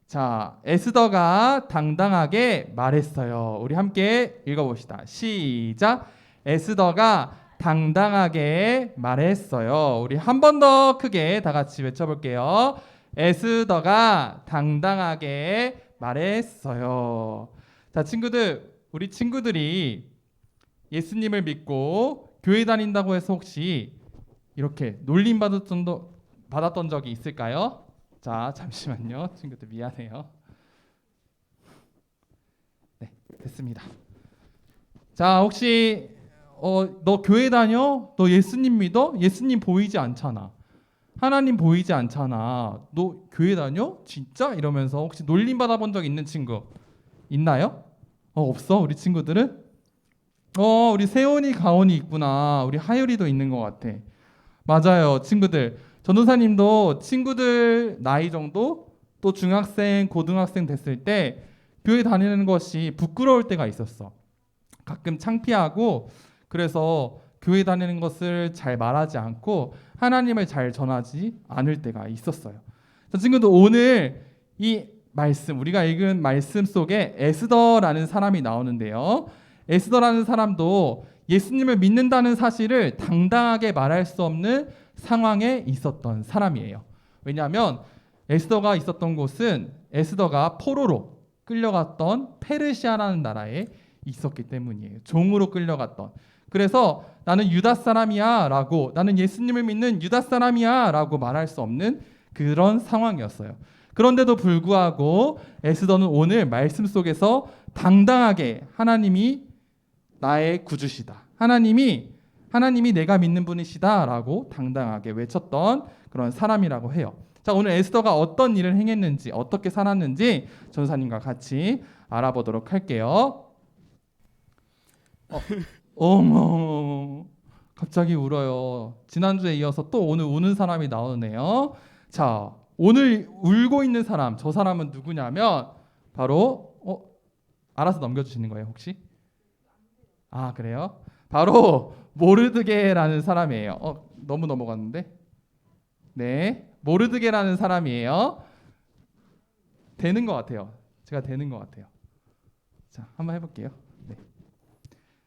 자, 에스더가 당당하게 말했어요. 우리 함께 읽어봅시다. 시작. 에스더가 당당하게 말했어요. 우리 한 번 더 크게 다 같이 외쳐볼게요. 에스더가 당당하게 말했어요. 자, 친구들, 우리 친구들이 예수님을 믿고 교회 다닌다고 해서 혹시 이렇게 놀림 받았던 적이 있을까요? 자, 잠시만요. 친구들 미안해요. 네, 됐습니다. 자, 혹시 너 교회 다녀? 너 예수님 믿어? 예수님 보이지 않잖아. 하나님 보이지 않잖아. 너 교회 다녀? 진짜? 이러면서 혹시 놀림 받아본 적 있는 친구 있나요? 없어? 우리 친구들은? 우리 세훈이, 가온이 있구나. 우리 하율이도 있는 것 같아. 맞아요, 친구들. 전도사님도 친구들 나이 정도 또 중학생, 고등학생 됐을 때 교회 다니는 것이 부끄러울 때가 있었어. 가끔 창피하고 그래서 교회 다니는 것을 잘 말하지 않고 하나님을 잘 전하지 않을 때가 있었어요. 자, 친구들 오늘 이 말씀 우리가 읽은 말씀 속에 에스더라는 사람이 나오는데요. 에스더라는 사람도 예수님을 믿는다는 사실을 당당하게 말할 수 없는 상황에 있었던 사람이에요. 왜냐하면 에스더가 있었던 곳은 에스더가 포로로 끌려갔던 페르시아라는 나라에 있었기 때문이에요. 종으로 끌려갔던. 그래서 나는 유다 사람이야 라고, 나는 예수님을 믿는 유다 사람이야 라고 말할 수 없는 그런 상황이었어요. 그런데도 불구하고 에스더는 오늘 말씀 속에서 당당하게 하나님이 나의 구주시다, 하나님이 내가 믿는 분이시다라고 당당하게 외쳤던 그런 사람이라고 해요. 자, 오늘 에스더가 어떤 일을 행했는지, 어떻게 살았는지 전사님과 같이 알아보도록 할게요. 어머, 갑자기 울어요. 지난주에 이어서 또 오늘 우는 사람이 나오네요. 자, 오늘 울고 있는 사람, 저 사람은 누구냐면 바로 알아서 넘겨주시는 거예요, 혹시? 아, 그래요? 바로 모르드게라는 사람이에요. 너무 넘어갔는데? 네, 모르드게라는 사람이에요. 되는 것 같아요. 제가 되는 것 같아요. 자, 한번 해볼게요. 네.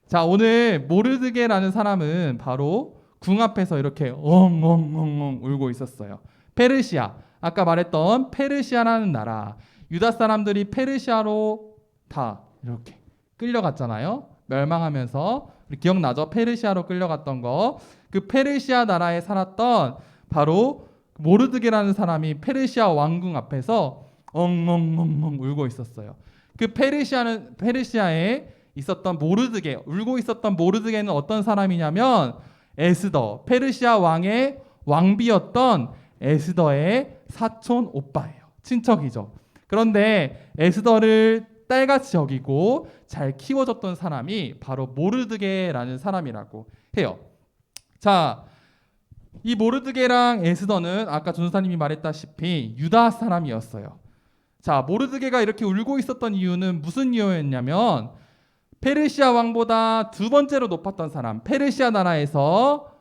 자, 오늘 모르드게라는 사람은 바로 궁 앞에서 이렇게 엉엉엉엉 울고 있었어요. 페르시아, 아까 말했던 페르시아라는 나라, 유다 사람들이 페르시아로 다 이렇게 끌려갔잖아요. 멸망하면서 우리 기억나죠? 페르시아로 끌려갔던 거. 그 페르시아 나라에 살았던 바로 모르드게라는 사람이 페르시아 왕궁 앞에서 엉엉엉엉 울고 있었어요. 그 페르시아에 있었던 모르드게, 울고 있었던 모르드게는 어떤 사람이냐면 에스더, 페르시아 왕의 왕비였던 에스더의 사촌 오빠예요. 친척이죠. 그런데 에스더를 딸같이 여기고 잘 키워줬던 사람이 바로 모르드게라는 사람이라고 해요. 자, 이 모르드게랑 에스더는 아까 전도사님이 말했다시피 유다 사람이었어요. 자, 모르드게가 이렇게 울고 있었던 이유는 무슨 이유였냐면 페르시아 왕보다 두 번째로 높았던 사람, 페르시아 나라에서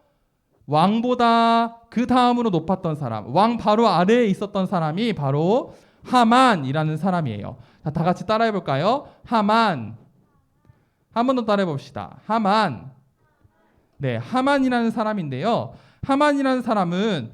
왕보다 그 다음으로 높았던 사람, 왕 바로 아래에 있었던 사람이 바로 하만이라는 사람이에요. 자, 다 같이 따라해 볼까요? 하만. 한 번 더 따라해 봅시다. 하만. 네, 하만이라는 사람인데요. 하만이라는 사람은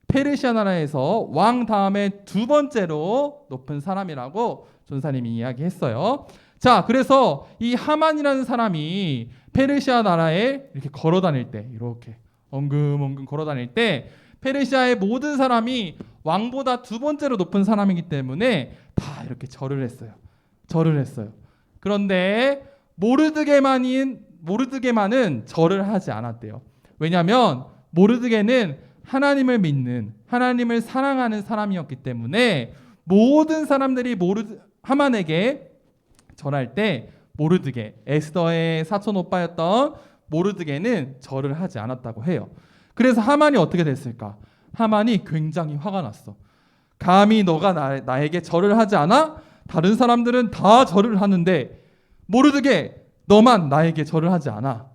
페르시아 나라에서 왕 다음에 두 번째로 높은 사람이라고 전사님이 이야기했어요. 자, 그래서 이 하만이라는 사람이 페르시아 나라에 이렇게 걸어 다닐 때, 이렇게 엉금엉금 걸어 다닐 때 페르시아의 모든 사람이 왕보다 두 번째로 높은 사람이기 때문에 다 이렇게 절을 했어요. 그런데 모르드게만은 절을 하지 않았대요. 왜냐하면 모르드게는 하나님을 믿는, 하나님을 사랑하는 사람이었기 때문에 모든 사람들이 하만에게 절할 때 에스더의 사촌 오빠였던 모르드게는 절을 하지 않았다고 해요. 그래서 하만이 어떻게 됐을까? 하만이 굉장히 화가 났어. 감히 너가 나에게 절을 하지 않아? 다른 사람들은 다 절을 하는데 모르드게 너만 나에게 절을 하지 않아.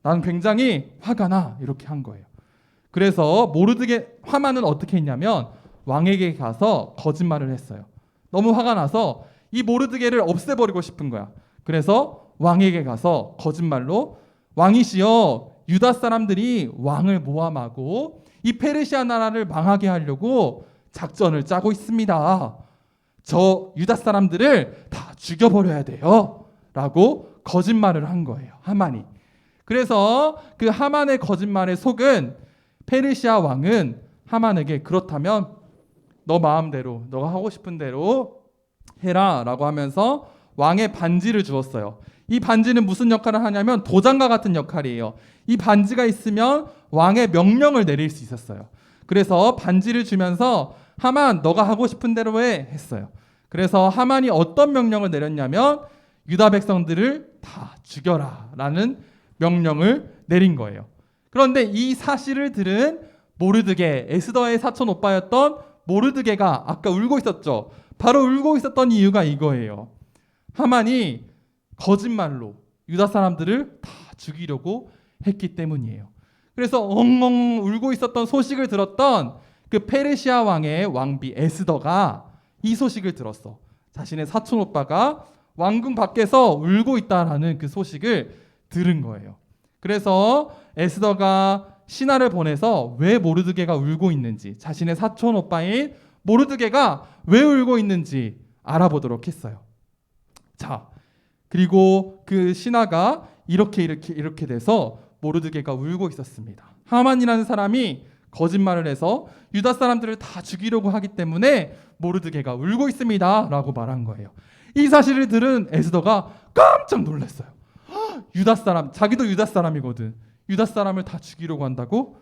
난 굉장히 화가 나. 이렇게 한 거예요. 그래서 하만은 어떻게 했냐면 왕에게 가서 거짓말을 했어요. 너무 화가 나서 이 모르드게를 없애버리고 싶은 거야. 그래서 왕에게 가서 거짓말로 왕이시여, 유다 사람들이 왕을 모함하고 이 페르시아 나라를 망하게 하려고 작전을 짜고 있습니다. 저 유다 사람들을 다 죽여버려야 돼요 라고 거짓말을 한 거예요, 하만이. 그래서 그 하만의 거짓말에 속은 페르시아 왕은 하만에게 그렇다면 너 마음대로, 너가 하고 싶은 대로 해라 라고 하면서 왕의 반지를 주었어요. 이 반지는 무슨 역할을 하냐면 도장과 같은 역할이에요. 이 반지가 있으면 왕의 명령을 내릴 수 있었어요. 그래서 반지를 주면서 하만, 너가 하고 싶은 대로 해 했어요. 그래서 하만이 어떤 명령을 내렸냐면 유다 백성들을 다 죽여라 라는 명령을 내린 거예요. 그런데 이 사실을 들은 모르드게, 에스더의 사촌 오빠였던 모르드게가 아까 울고 있었죠. 바로 울고 있었던 이유가 이거예요. 하만이 거짓말로 유다 사람들을 다 죽이려고 했기 때문이에요. 그래서 엉엉 울고 있었던 소식을 들었던 그 페르시아 왕의 왕비 에스더가 이 소식을 들었어. 자신의 사촌 오빠가 왕궁 밖에서 울고 있다라는 그 소식을 들은 거예요. 그래서 에스더가 신하를 보내서 왜 모르드게가 울고 있는지, 자신의 사촌 오빠인 모르드게가 왜 울고 있는지 알아보도록 했어요. 자, 그리고 그 신하가 이렇게 돼서 모르드게가 울고 있었습니다. 하만이라는 사람이 거짓말을 해서 유다 사람들을 다 죽이려고 하기 때문에 모르드게가 울고 있습니다 라고 말한 거예요. 이 사실을 들은 에스더가 깜짝 놀랐어요. 유다 사람, 자기도 유다 사람이거든. 유다 사람을 다 죽이려고 한다고?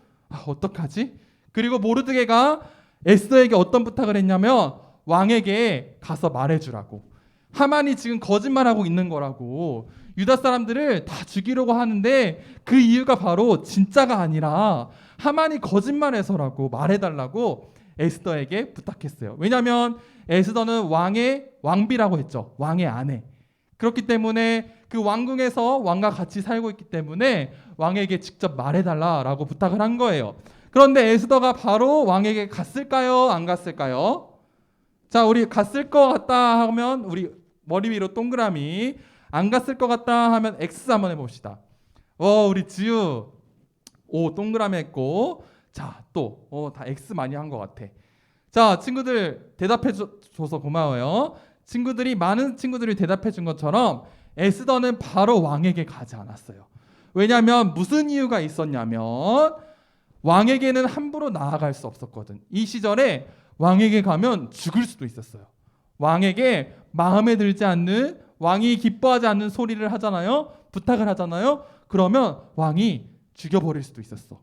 어떡하지? 그리고 모르드게가 에스더에게 어떤 부탁을 했냐면 왕에게 가서 말해주라고. 하만이 지금 거짓말하고 있는 거라고. 유다 사람들을 다 죽이려고 하는데 그 이유가 바로 진짜가 아니라 하만이 거짓말해서라고 말해달라고 에스더에게 부탁했어요. 왜냐하면 에스더는 왕의 왕비라고 했죠. 왕의 아내. 그렇기 때문에 그 왕궁에서 왕과 같이 살고 있기 때문에 왕에게 직접 말해달라라고 부탁을 한 거예요. 그런데 에스더가 바로 왕에게 갔을까요? 안 갔을까요? 자, 우리 갔을 것 같다 하면 우리 머리 위로 동그라미, 안 갔을 것 같다 하면 X 한번 해봅시다. 우리 지우 동그라미 했고, 자, 또 다 X 많이 한 것 같아. 자, 친구들 대답해 줘서 고마워요. 많은 친구들이 대답해 준 것처럼 에스더는 바로 왕에게 가지 않았어요. 왜냐하면 무슨 이유가 있었냐면 왕에게는 함부로 나아갈 수 없었거든. 이 시절에 왕에게 가면 죽을 수도 있었어요. 왕에게 마음에 들지 않는, 왕이 기뻐하지 않는 소리를 하잖아요. 부탁을 하잖아요. 그러면 왕이 죽여버릴 수도 있었어.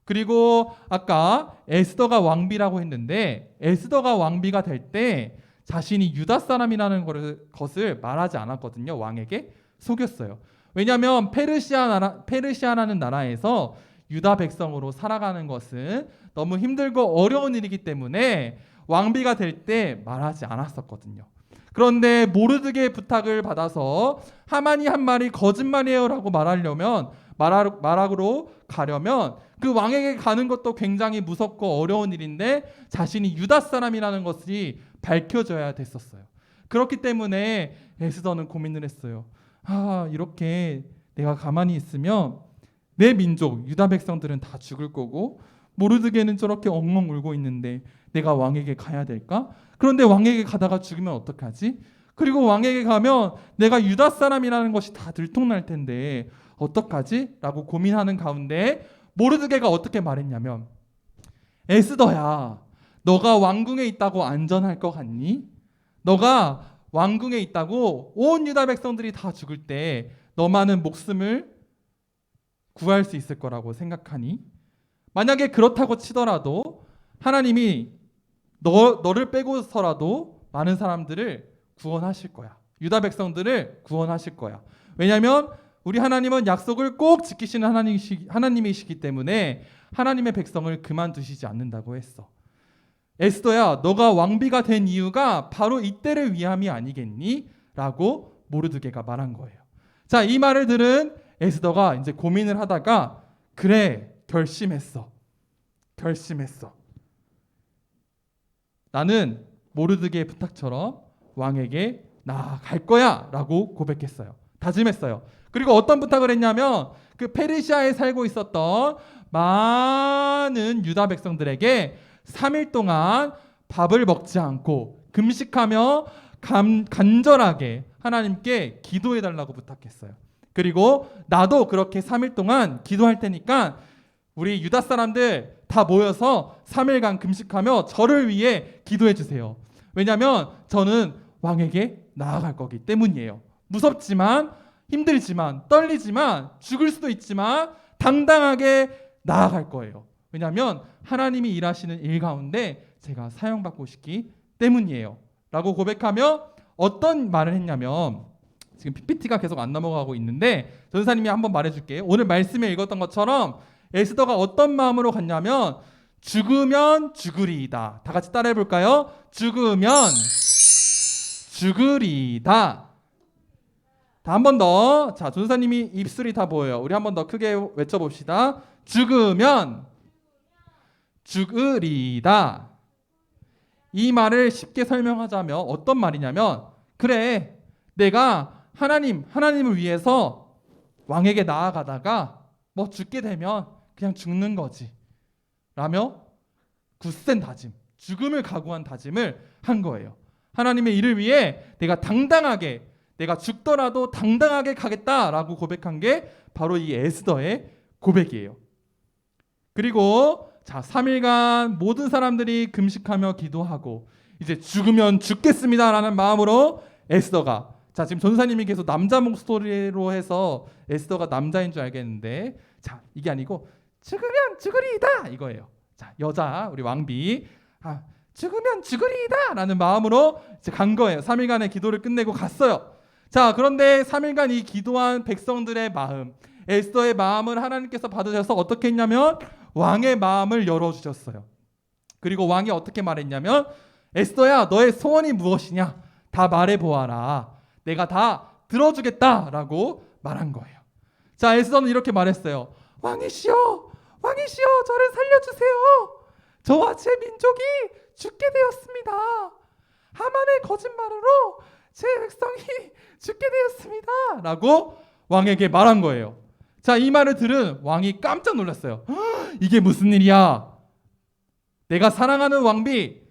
그리고 아까 에스더가 왕비라고 했는데 에스더가 왕비가 될 때 자신이 유다 사람이라는 것을 말하지 않았거든요. 왕에게 속였어요. 왜냐하면 페르시아라는 나라에서 유다 백성으로 살아가는 것은 너무 힘들고 어려운 일이기 때문에 왕비가 될 때 말하지 않았었거든요. 그런데 모르드게의 부탁을 받아서 하만이 한 말이 거짓말이에요라고 말하러 가려면 그 왕에게 가는 것도 굉장히 무섭고 어려운 일인데 자신이 유다 사람이라는 것이 밝혀져야 됐었어요. 그렇기 때문에 에스더는 고민을 했어요. 이렇게 내가 가만히 있으면 내 민족 유다 백성들은 다 죽을 거고 모르드게는 저렇게 엉엉 울고 있는데 내가 왕에게 가야 될까? 그런데 왕에게 가다가 죽으면 어떡하지? 그리고 왕에게 가면 내가 유다 사람이라는 것이 다 들통날 텐데 어떡하지? 라고 고민하는 가운데 모르드게가 어떻게 말했냐면 에스더야, 너가 왕궁에 있다고 안전할 것 같니? 너가 왕궁에 있다고 온 유다 백성들이 다 죽을 때 너만은 목숨을 구할 수 있을 거라고 생각하니? 만약에 그렇다고 치더라도 하나님이 너를 빼고서라도 많은 사람들을 구원하실 거야. 유다 백성들을 구원하실 거야. 왜냐하면 우리 하나님은 약속을 꼭 지키시는 하나님이시기 때문에 하나님의 백성을 그만두시지 않는다고 했어. 에스더야, 너가 왕비가 된 이유가 바로 이때를 위함이 아니겠니? 라고 모르드게가 말한 거예요. 자, 이 말을 들은 에스더가 이제 고민을 하다가 그래, 결심했어. 나는 모르드게의 부탁처럼 왕에게 나아갈 거야 라고 고백했어요. 다짐했어요. 그리고 어떤 부탁을 했냐면 그 페르시아에 살고 있었던 많은 유다 백성들에게 3일 동안 밥을 먹지 않고 금식하며 간절하게 하나님께 기도해 달라고 부탁했어요. 그리고 나도 그렇게 3일 동안 기도할 테니까 우리 유다 사람들 다 모여서 3일간 금식하며 저를 위해 기도해 주세요. 왜냐하면 저는 왕에게 나아갈 거기 때문이에요. 무섭지만 힘들지만 떨리지만 죽을 수도 있지만 당당하게 나아갈 거예요. 왜냐하면 하나님이 일하시는 일 가운데 제가 사용받고 싶기 때문이에요 라고 고백하며 어떤 말을 했냐면, 지금 PPT가 계속 안 넘어가고 있는데 전사님이 한번 말해줄게요. 오늘 말씀에 읽었던 것처럼 에스더가 어떤 마음으로 갔냐면 죽으면 죽으리이다. 다 같이 따라해 볼까요? 죽으면 죽으리이다. 한 번 더. 자, 전사님이 입술이 다 보여요. 우리 한 번 더 크게 외쳐봅시다. 죽으면 죽으리이다. 이 말을 쉽게 설명하자면 어떤 말이냐면, 그래, 내가 하나님을 위해서 왕에게 나아가다가 뭐 죽게 되면 그냥 죽는 거지 라며 굳센 다짐, 죽음을 각오한 다짐을 한 거예요. 하나님의 일을 위해 내가 죽더라도 당당하게 가겠다라고 고백한 게 바로 이 에스더의 고백이에요. 그리고 자, 3일간 모든 사람들이 금식하며 기도하고 이제 죽으면 죽겠습니다라는 마음으로 에스더가, 자, 지금 전사님이 계속 남자 목소리로 해서 에스더가 남자인 줄 알겠는데, 자, 이게 아니고 죽으면 죽으리이다 이거예요. 자, 여자 우리 왕비, 죽으면 죽으리이다 라는 마음으로 이제 간 거예요. 3일간의 기도를 끝내고 갔어요. 자, 그런데 3일간 이 기도한 백성들의 마음, 에스더의 마음을 하나님께서 받으셔서 어떻게 했냐면 왕의 마음을 열어주셨어요. 그리고 왕이 어떻게 말했냐면, 에스더야, 너의 소원이 무엇이냐? 다 말해보아라. 내가 다 들어주겠다라고 말한 거예요. 자, 에스더는 이렇게 말했어요. 왕이시여, 저를 살려주세요. 저와 제 민족이 죽게 되었습니다. 하만의 거짓말으로 제 백성이 죽게 되었습니다 라고 왕에게 말한 거예요. 자, 이 말을 들은 왕이 깜짝 놀랐어요. 이게 무슨 일이야? 내가 사랑하는 왕비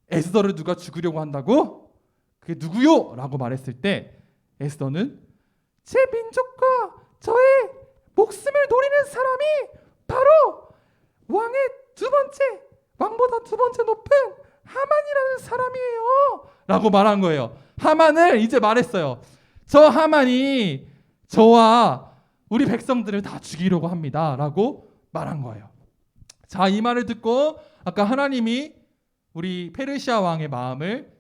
에스더를 누가 죽이려고 한다고? 그게 누구요? 라고 말했을 때 에스더는 제 민족과 저의 목숨을 노리는 사람이 바로 왕보다 두 번째 높은 하만이라는 사람이에요 라고 말한 거예요. 하만을 이제 말했어요. 저 하만이 저와 우리 백성들을 다 죽이려고 합니다 라고 말한 거예요. 자, 이 말을 듣고 아까 하나님이 우리 페르시아 왕의 마음을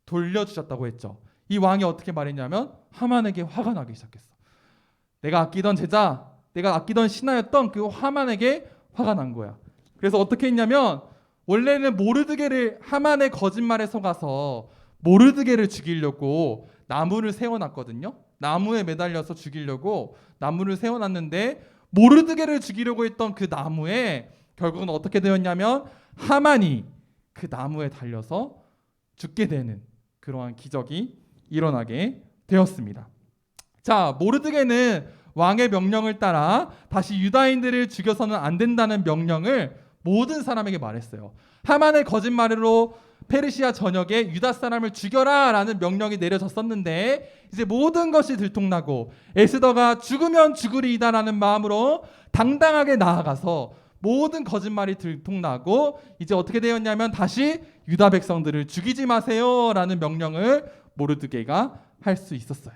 돌려주셨다고 했죠. 이 왕이 어떻게 말했냐면 하만에게 화가 나기 시작했어. 내가 아끼던 제자, 내가 아끼던 신하였던 그 하만에게 화가 난 거야. 그래서 어떻게 했냐면, 원래는 모르드게를, 하만의 거짓말에 속아서 모르드게를 죽이려고 나무를 세워놨거든요. 나무에 매달려서 죽이려고 나무를 세워놨는데, 모르드게를 죽이려고 했던 그 나무에 결국은 어떻게 되었냐면 하만이 그 나무에 달려서 죽게 되는 그러한 기적이 일어나게 되었습니다. 자, 모르드게는 왕의 명령을 따라 다시 유다인들을 죽여서는 안 된다는 명령을 모든 사람에게 말했어요. 하만의 거짓말으로 페르시아 전역에 유다 사람을 죽여라 라는 명령이 내려졌었는데, 이제 모든 것이 들통나고 에스더가 죽으면 죽으리이다 라는 마음으로 당당하게 나아가서 모든 거짓말이 들통나고 이제 어떻게 되었냐면 다시 유다 백성들을 죽이지 마세요 라는 명령을 모르드게가 할 수 있었어요.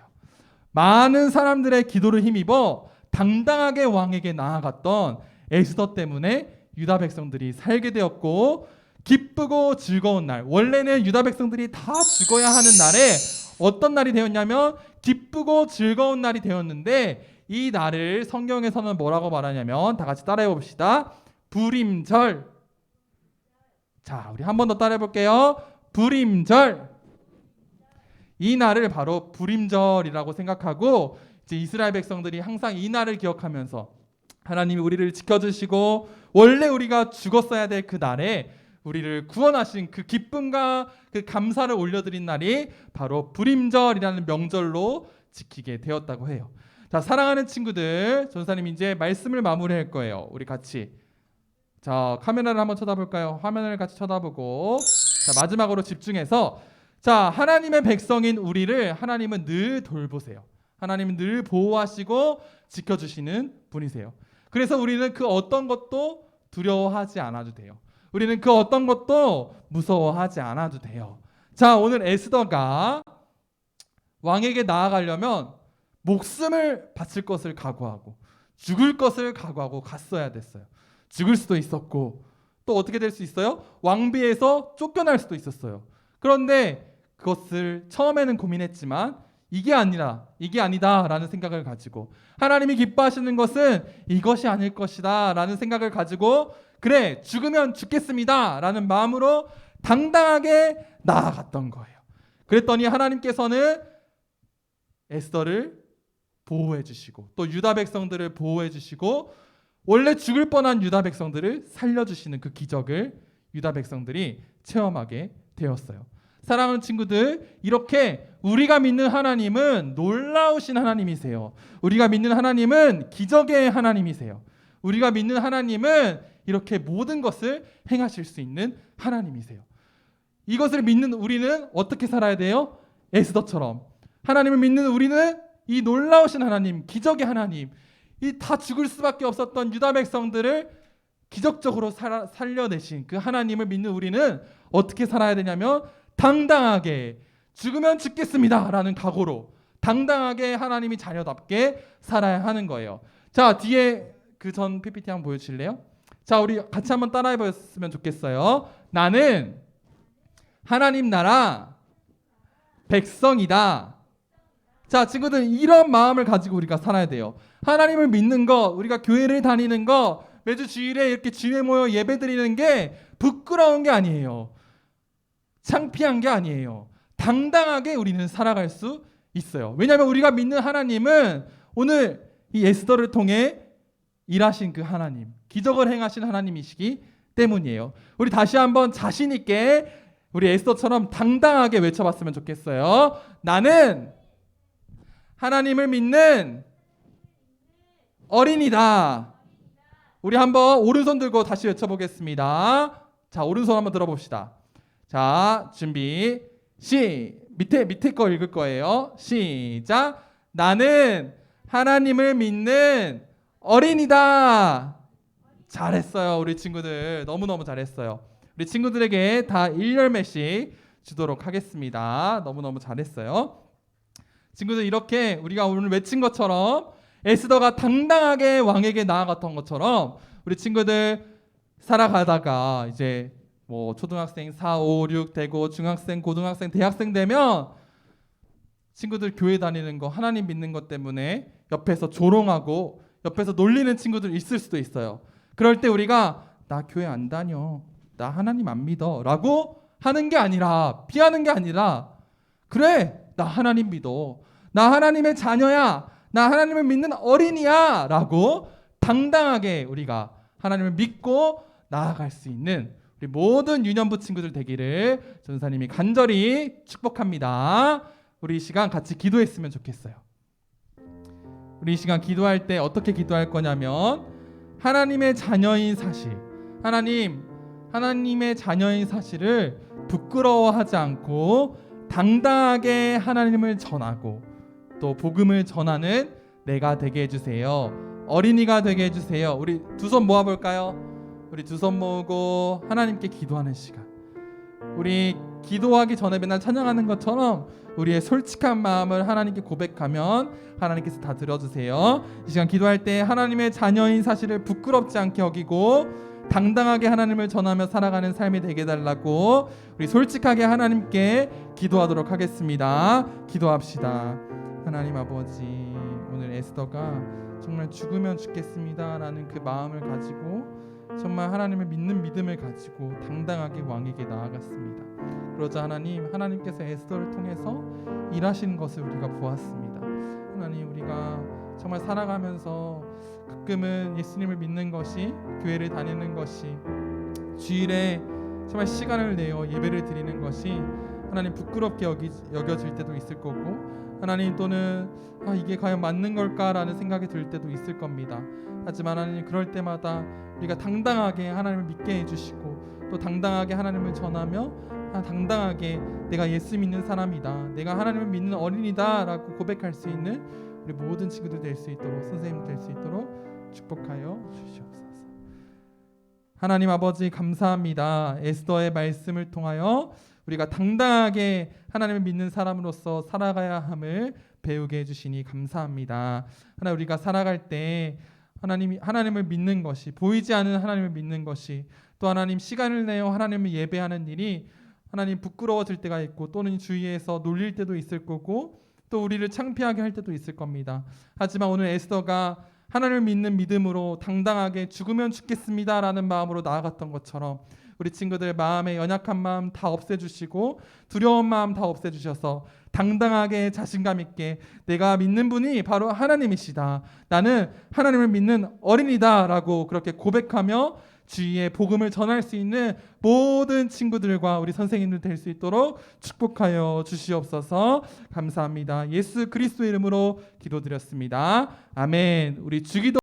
많은 사람들의 기도를 힘입어 당당하게 왕에게 나아갔던 에스더 때문에 유다 백성들이 살게 되었고, 기쁘고 즐거운 날, 원래는 유다 백성들이 다 죽어야 하는 날에 어떤 날이 되었냐면 기쁘고 즐거운 날이 되었는데, 이 날을 성경에서는 뭐라고 말하냐면, 다 같이 따라해 봅시다. 불임절. 자, 우리 한 번 더 따라해 볼게요. 불임절. 이 날을 바로 불임절이라고 생각하고, 이제 이스라엘 백성들이 항상 이 날을 기억하면서 하나님이 우리를 지켜주시고 원래 우리가 죽었어야 될 그 날에 우리를 구원하신 그 기쁨과 그 감사를 올려드린 날이 바로 불임절이라는 명절로 지키게 되었다고 해요. 자, 사랑하는 친구들, 전사님 이제 말씀을 마무리할 거예요. 우리 같이 자, 카메라를 한번 쳐다볼까요? 화면을 같이 쳐다보고 자, 마지막으로 집중해서 자, 하나님의 백성인 우리를 하나님은 늘 돌보세요. 하나님은 늘 보호하시고 지켜주시는 분이세요. 그래서 우리는 그 어떤 것도 두려워하지 않아도 돼요. 우리는 그 어떤 것도 무서워하지 않아도 돼요. 자, 오늘 에스더가 왕에게 나아가려면 목숨을 바칠 것을 각오하고 죽을 것을 각오하고 갔어야 됐어요. 죽을 수도 있었고 또 어떻게 될 수 있어요? 왕비에서 쫓겨날 수도 있었어요. 그런데 그것을 처음에는 고민했지만 이게 아니다라는 생각을 가지고 하나님이 기뻐하시는 것은 이것이 아닐 것이다 라는 생각을 가지고 그래 죽으면 죽겠습니다 라는 마음으로 당당하게 나아갔던 거예요. 그랬더니 하나님께서는 에스더를 보호해 주시고 또 유다 백성들을 보호해 주시고 원래 죽을 뻔한 유다 백성들을 살려주시는 그 기적을 유다 백성들이 체험하게 되었어요. 사랑하는 친구들, 이렇게 우리가 믿는 하나님은 놀라우신 하나님이세요. 우리가 믿는 하나님은 기적의 하나님이세요. 우리가 믿는 하나님은 이렇게 모든 것을 행하실 수 있는 하나님이세요. 이것을 믿는 우리는 어떻게 살아야 돼요? 에스더처럼. 하나님을 믿는 우리는 이 놀라우신 하나님, 기적의 하나님, 이 다 죽을 수밖에 없었던 유다 백성들을 기적적으로 살려내신 그 하나님을 믿는 우리는 어떻게 살아야 되냐면 당당하게 죽으면 죽겠습니다 라는 각오로 당당하게 하나님이 자녀답게 살아야 하는 거예요. 자, 뒤에 그 전 PPT 한번 보여주실래요? 자, 우리 같이 한번 따라해 보셨으면 좋겠어요. 나는 하나님 나라 백성이다. 자, 친구들, 이런 마음을 가지고 우리가 살아야 돼요. 하나님을 믿는 거, 우리가 교회를 다니는 거, 매주 주일에 이렇게 주에 모여 예배 드리는 게 부끄러운 게 아니에요. 창피한 게 아니에요. 당당하게 우리는 살아갈 수 있어요. 왜냐하면 우리가 믿는 하나님은 오늘 이 에스더를 통해 일하신 그 하나님, 기적을 행하신 하나님이시기 때문이에요. 우리 다시 한번 자신 있게 우리 에스더처럼 당당하게 외쳐봤으면 좋겠어요. 나는 하나님을 믿는 어린이다. 우리 한번 오른손 들고 다시 외쳐보겠습니다. 자, 오른손 한번 들어봅시다. 자, 준비. 밑에 거 읽을 거예요. 시작. 나는 하나님을 믿는 어린이다. 잘했어요, 우리 친구들. 너무너무 잘했어요. 우리 친구들에게 다 1열매씩 주도록 하겠습니다. 너무너무 잘했어요. 친구들, 이렇게 우리가 오늘 외친 것처럼 에스더가 당당하게 왕에게 나아갔던 것처럼 우리 친구들 살아가다가 이제 뭐 초등학생 4, 5, 6 되고 중학생, 고등학생, 대학생 되면 친구들 교회 다니는 거, 하나님 믿는 것 때문에 옆에서 조롱하고 옆에서 놀리는 친구들 있을 수도 있어요. 그럴 때 우리가 나 교회 안 다녀, 나 하나님 안 믿어 라고 하는 게 아니라, 피하는 게 아니라 그래, 나 하나님 믿어, 나 하나님의 자녀야, 나 하나님을 믿는 어린이야 라고 당당하게 우리가 하나님을 믿고 나아갈 수 있는 우리 모든 유년부 친구들 되기를 전사님이 간절히 축복합니다. 우리 이 시간 같이 기도했으면 좋겠어요. 우리 이 시간 기도할 때 어떻게 기도할 거냐면 하나님의 자녀인 사실, 하나님의 자녀인 사실을 부끄러워하지 않고 당당하게 하나님을 전하고 또 복음을 전하는 내가 되게 해주세요. 어린이가 되게 해주세요. 우리 두 손 모아볼까요? 우리 두 손 모으고 하나님께 기도하는 시간. 우리 기도하기 전에 맨날 찬양하는 것처럼 우리의 솔직한 마음을 하나님께 고백하면 하나님께서 다 들어주세요. 이 시간 기도할 때 하나님의 자녀인 사실을 부끄럽지 않게 여기고 당당하게 하나님을 전하며 살아가는 삶이 되게 해달라고 우리 솔직하게 하나님께 기도하도록 하겠습니다. 기도합시다. 하나님 아버지, 오늘 에스더가 정말 죽으면 죽겠습니다 라는 그 마음을 가지고 정말 하나님을 믿는 믿음을 가지고 당당하게 왕에게 나아갔습니다. 그러자 하나님께서 에스더를 통해서 일하시는 것을 우리가 보았습니다. 하나님, 우리가 정말 살아가면서 가끔은 예수님을 믿는 것이, 교회를 다니는 것이, 주일에 정말 시간을 내어 예배를 드리는 것이 하나님 부끄럽게 여겨질 때도 있을 거고, 하나님 또는 이게 과연 맞는 걸까라는 생각이 들 때도 있을 겁니다. 하지만 하나님, 그럴 때마다 우리가 당당하게 하나님을 믿게 해주시고 또 당당하게 하나님을 전하며 당당하게 내가 예수 믿는 사람이다, 내가 하나님을 믿는 어린이다 라고 고백할 수 있는 우리 모든 친구들 될 수 있도록, 선생님 될 수 있도록 축복하여 주시옵소서. 하나님 아버지, 감사합니다. 에스더의 말씀을 통하여 우리가 당당하게 하나님을 믿는 사람으로서 살아가야 함을 배우게 해주시니 감사합니다. 하나님, 우리가 살아갈 때 하나님을 믿는 것이, 보이지 않는 하나님을 믿는 것이, 또 하나님 시간을 내어 하나님을 예배하는 일이 하나님 부끄러워질 때가 있고, 또는 주위에서 놀릴 때도 있을 거고, 또 우리를 창피하게 할 때도 있을 겁니다. 하지만 오늘 에스더가 하나님을 믿는 믿음으로 당당하게 죽으면 죽겠습니다라는 마음으로 나아갔던 것처럼 우리 친구들 마음의 연약한 마음 다 없애주시고 두려운 마음 다 없애주셔서 당당하게 자신감 있게 내가 믿는 분이 바로 하나님이시다, 나는 하나님을 믿는 어린이다 라고 그렇게 고백하며 주위에 복음을 전할 수 있는 모든 친구들과 우리 선생님들 될 수 있도록 축복하여 주시옵소서. 감사합니다. 예수 그리스도 이름으로 기도드렸습니다. 아멘. 우리 주기도